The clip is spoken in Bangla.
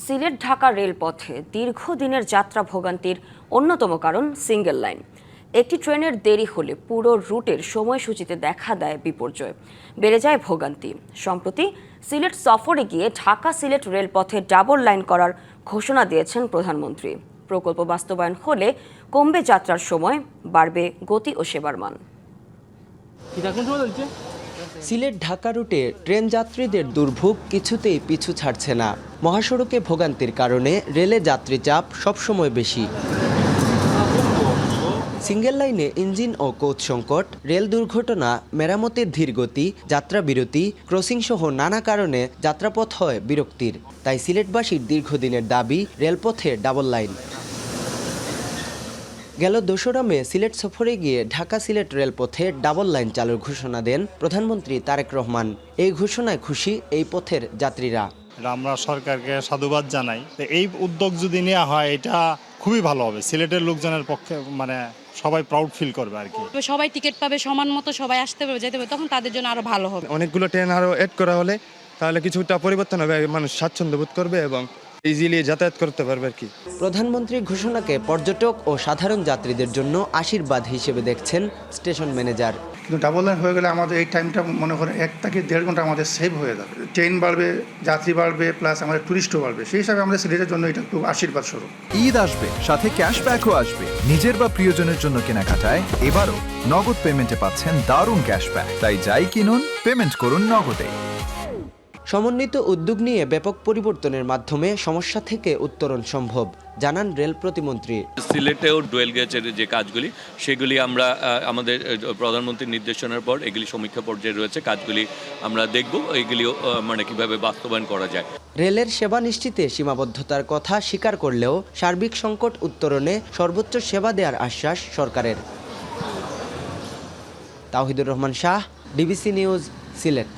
সিলেট ঢাকা রেলপথে দীর্ঘদিনের যাত্রা ভোগান্তির অন্যতম কারণ সিঙ্গেল লাইন। একটি ট্রেনের দেরি হলে পুরো রুটের সময়সূচিতে দেখা দেয় বিপর্যয়, বেড়ে যায় ভোগান্তি। সম্প্রতি সিলেট সফরে গিয়ে ঢাকা সিলেট রেলপথে ডাবল লাইন করার ঘোষণা দিয়েছেন প্রধানমন্ত্রী। প্রকল্প বাস্তবায়ন হলে কমবে যাত্রার সময়, বাড়বে গতি ও সেবার মান। সিলেট ঢাকা রুটে ট্রেন যাত্রীদের দুর্ভোগ কিছুতেই পিছু ছাড়ছে না। মহাসড়কে ভোগান্তির কারণে রেলে যাত্রী চাপ সবসময় বেশি। সিঙ্গেল লাইনে ইঞ্জিন ও কোচ সংকট, রেল দুর্ঘটনা, মেরামতের ধীরগতি, যাত্রা বিরতি, ক্রসিং সহ নানা কারণে যাত্রাপথ হয় বিরক্তির। তাই সিলেটবাসীর দীর্ঘদিনের দাবি রেলপথে ডাবল লাইন। গেল ২রা মে সিলেট সফরে গিয়ে ঢাকা সিলেট রেলপথে ডাবল লাইন চালুর ঘোষণা দেন প্রধানমন্ত্রী তারেক রহমান। এই ঘোষণায় খুশি এই পথের যাত্রীরা। আমরা সরকারকে সাধুবাদ জানাই। এই উদ্যোগ যদি নেওয়া হয় এটা খুবই ভালো হবে, সিলেটের লোকজনের পক্ষে সবাই প্রাউড ফিল করবে আর কি। সবাই টিকিট পাবে, সমান মতো সবাই আসতে পারবে, যেতে পারবে, তখন তাদের জন্য আরো ভালো হবে। অনেকগুলো ট্রেন আরো এড করা হলে তাহলে কিছুটা পরিবর্তন হবে, মানুষ স্বাচ্ছন্দ্য বোধ করবে এবং ইজিলি যাতায়াত করতে পারবে আর কি। প্রধানমন্ত্রীর ঘোষণাকে পর্যটক ও সাধারণ যাত্রীদের জন্য আশীর্বাদ হিসেবে দেখছেন স্টেশন ম্যানেজার। কিন্তু ডাবল লাইন হয়ে গেলে আমাদের এই টাইমটা মনে করেন 1 থেকে 1.5 ঘন্টা আমাদের সেভ হয়ে যাবে। ট্রেন বাড়বে, যাত্রী বাড়বে, প্লাস আমাদের টুরিস্টও বাড়বে। সেই হিসাবে আমাদের সিলেটের জন্য এটা খুব আশীর্বাদ স্বরূপ। ঈদ আসবে, সাথে ক্যাশব্যাকও আসবে। নিজের বা প্রিয়জনের জন্য কেনাকাটায় এবারও নগদ পেমেন্টে পাচ্ছেন দারুণ ক্যাশব্যাক। তাই যাই কিনুন, পেমেন্ট করুন নগদে। সমন্বিত উদ্যোগ নিয়ে ব্যাপক পরিবর্তনের মাধ্যমে সমস্যা থেকে উত্তরণ সম্ভব, জানান রেল প্রতিমন্ত্রী। সিলেটেও ডুয়েল গেজের যে কাজগুলি সেগুলি আমরা আমাদের প্রধানমন্ত্রীর নির্দেশনার পর এগুলি সমীক্ষা পর্যায়ে রয়েছে, কাজগুলি আমরা দেখব এগুলিও কিভাবে বাস্তবায়ন করা যায়। রেলের সেবা নিশ্চিতে সীমাবদ্ধতার কথা স্বীকার করলেও সার্বিক সংকট উত্তরণে সর্বোচ্চ সেবা দেওয়ার আশ্বাস সরকারের। Tawhidur Rahman Shah, DBC news, Sylhet.